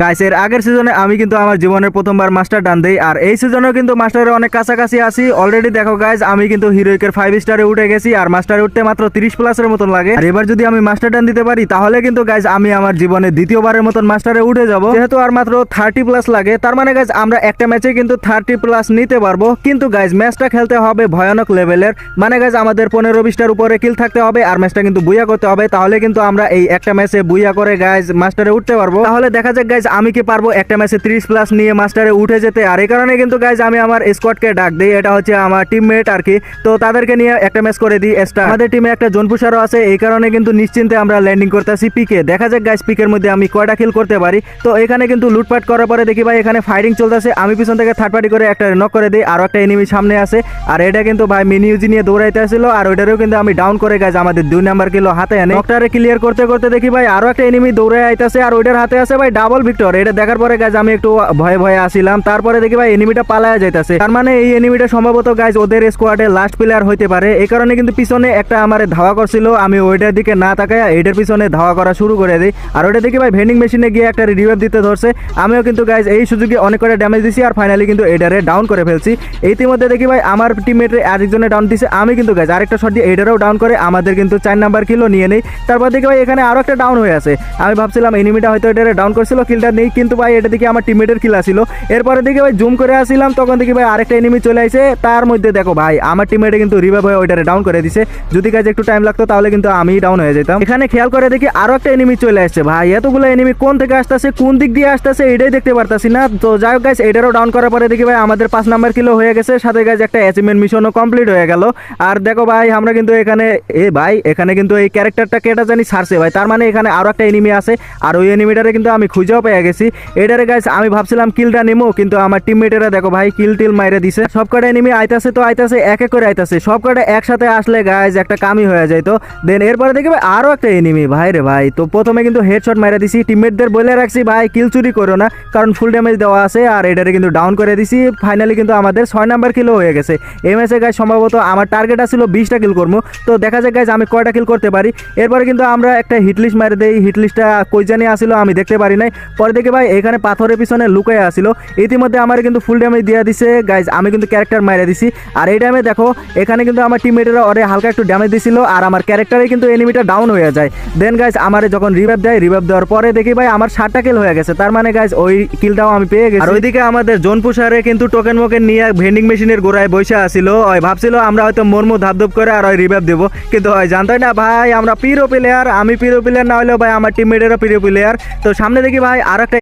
Guys এর আগের সিজনে আমি কিন্তু আমার জীবনের প্রথমবার মাস্টার ডান দেই, আর এই সিজনেও কিন্তু মাস্টারের অনেক কাছাকাছি আছি অলরেডি। দেখো গাইস আমি কিন্তু হিরোইকের 5 স্টারে উঠে গেছি, আর মাস্টারে উঠতে মাত্র 30 প্লাসের মতন লাগে। আর এবার যদি আমি মাস্টার ডান দিতে পারি তাহলে কিন্তু গাইস আমি আমার জীবনে দ্বিতীয়বারের মতন মাস্টারে উঠে যাব। যেহেতু আর মাত্র 30 প্লাস লাগে, তার মানে গাইস আমরা একটা ম্যাচে কিন্তু 30 প্লাস নিতে পারবো। কিন্তু গাইস ম্যাচটা খেলতে হবে ভয়ানক লেভেলের, মানে গাইস আমাদের 15-20টার উপরে কিল থাকতে হবে, আর ম্যাচটা কিন্তু বুইয়া করতে হবে। তাহলে কিন্তু আমরা এই একটা ম্যাচে বুইয়া করে গাইস মাস্টারে উঠতে পারবো। তাহলে দেখা যাক গাইস আমি কি পারবো একটা ম্যাচে 30 প্লাস নিয়ে মাস্টারে উঠে যেতে। আর এই কারণে কিন্তু গাইস আমি আমার স্কোয়াডকে ডাক দিই, এটা হচ্ছে আমার টিমমেট আর কি। তো তাদেরকে নিয়ে একটা ম্যাচ করে দিই এক্সট্রা। আমাদের টিমে একটা জোন পুশারও আছে, এই কারণে কিন্তু নিশ্চিন্তে আমরা ল্যান্ডিং করতেছি পিকে। দেখা যাক গাইস পিকের মধ্যে আমি কয়টা কিল করতে পারি। তো এখানে কিন্তু লুটপাট করার পরে দেখি ভাই এখানে ফাইটিং চলতেছে, আমি পিছন থেকে থার্ড পার্টি করে একটা নক করে দিই, আর একটা এনিমি সামনে আছে। আর এটা কিন্তু ভাই মিনি ইউজি নিয়ে দৌড়াইতে আসছিল, আর ওইটারও কিন্তু আমি ডাউন করে গাইস আমাদের 2 নাম্বার কিলো হাতে আনে। নকটারে ক্লিয়ার করতে করতে দেখি ভাই আরো একটা এনিমি দৌড়ে আইতাছে, আর ওইটার হাতে আছে ভাই ডাবল ভিক্টর। এটা দেখার পরে গাইস আমি একটু ভয়ে ভয়ে আসিলাম। তারপরে দেখি ভাই এনিমিটা পালায়া যাইতাছে, তার মানে এই এনিমিটা সম্ভবত গাইস ওদের স্কোয়াডে লাস্ট প্লেয়ার হইতে পারে। এই কারণে কিন্তু পিছনে একটা আমারে ধাওয়া করছিল, আমি ওইটার দিকে না তাকায় এইটার পিছনে ধাওয়া করা শুরু করে দিই। আর ওইটা দেখি ভাই ভেন্ডিং মেশিনে গিয়ে একটা রিভাইভ দিতে ধরছে, আমিও কিন্তু গাইস এই সুযোগে অনেক করে ড্যামেজ দিছি, আর ফাইনালি কিন্তু এটারে ডাউন করে ফেলছি। ইতিমধ্যে দেখি ভাই আমার টিমমেটে আরেকজনে ডাউন দিছে, আমি কিন্তু গাইস আরেকটা শট দিয়ে এটারও ডাউন করে আমাদের কিন্তু 4 নাম্বার কিলো নিয়ে নেই। তারপর দেখি ভাই এখানে আরো একটা ডাউন হয়ে আছে, আমি ভাবছিলাম এনিমিটা হয়তো এটারে ডাউন করছিল, কিলটা নেই, কিন্তু ভাই এটা দেখি আমার টিমমেটের কিল আসছিল। এরপরে দেখি ভাই জুম করে আসছিলাম, তখন দেখি ভাই আরেকটা এনিমি চলে আসে, তার মধ্যে দেখো ভাই আমার টিমমেটে কিন্তু রিভাইভ হয়ে ওইটারে ডাউন করে দিছে। যদি গাইস একটু টাইম লাগতো তাহলে কিন্তু আমি ডাউন হয়ে যেতাম। এখানে খেয়াল করে দেখি আরো একটা এনিমি চলে আসছে, ভাই এতগুলো এনিমি কোন থেকে আসতেছে কোন দিক দিয়ে আসতেছে এটাই দেখতে পারতাছি না। তো যাই হোক গাইস এটারও ডাউন করার পরে দেখি ভাই আমাদের 5 নাম্বার কিলো হয়ে গেছে, সাথে গাইস একটা অ্যাচিভমেন্ট মিশনও কমপ্লিট হয়ে গেল। আর দেখো ভাই আমরা কিন্তু এখানে ভাই এখানে কিন্তু এই ক্যারেক্টারটা কেটা জানি ছাড়ছে ভাই, তার মানে এখানে আরো একটা এনিমি আছে, আর ওই এনিমিটারে কিন্তু আমি খুঁজেও পেয়ে গেছি। এটারে গাইস আমি ভাবছিলাম কিলটা নিমো, কিন্তু আমার টিমমেটেরা দেখো ভাই কিল টিল মাইরে দিছে। সব কটা এনিমি আইতাছে, তো আইতাছে এক এক করে আইতাছে, সব কটা একসাথে আসলে গাইস একটা কামই হয়ে যায়। তো দেন এরপরে দেখি ভাই আরো একটা এনিমি, ভাই রে ভাই। তো প্রথমে কিন্তু হেডশট মাইরা দিছি, টিমমেটদের বলে রাখছি ভাই কিল চুরি করো না, কারণ ফুল ড্যামেজ দেওয়া আছে, আর এটারে কিন্তু ডাউন করে দিছি। ফাইনালি কিন্তু আমাদের 6 নাম্বার কিলো হয়ে গেছে। এই ম্যাচে গাইস সম্ভবত আমার টার্গেট ছিল 20টা কিল করবো, তো দেখা যাক গাইস আমি কয়টা কিল করতে পারি। এরপরে কিন্তু আমরা একটা হিটলিস্ট মারে দেই, হিটলিস্টটা কই জানি আসিল আমি দেখতে পারি নাই। পরে দেখি ভাই এখানে পাথরের পিছনে লুকাই আসিল, ইতিমধ্যে আমার কিন্তু ফুল ড্যামেজ দিয়ে দিছে গাইস, আমি কিন্তু ক্যারেক্টার মাইরে দিছি। আর এই টাইমে দেখো এখানে কিন্তু আমার টিমমেটেরা ওরে হালকা একটু ড্যামেজ দিছিল, আর আমার ক্যারেক্টারে কিন্তু এনিমিটা ডাউন হয়ে যায়। দেন গাইস আমারে যখন রিভাইভ দেয়, রিভাইভ দেওয়ার পরে দেখি ভাই আমার 7টা কিল হয়ে গেছে, তার মানে গাইস ওই কিলটাও আমি পেয়ে গেছি। আর ওইদিকে আমাদের জোন পুশারে কিন্তু টোকেন মোকেন নিয়ে ভেন্ডিং মেশিনের গোড়ায় বসে আসিল, ওই ভাবছিল আমরা হয়তো মর্মু ধাপধাপ করে আর ওই রিভাইভ দেবো, কিন্তু ওই জানতোই না ভাই আমরা পিরো প্লেয়ার, আমি পিরো প্লেয়ার না হলেও ভাই আমার টিমমেটেরও পিরো প্লেয়ার। তো সামনে দেখি ভাই আর একটা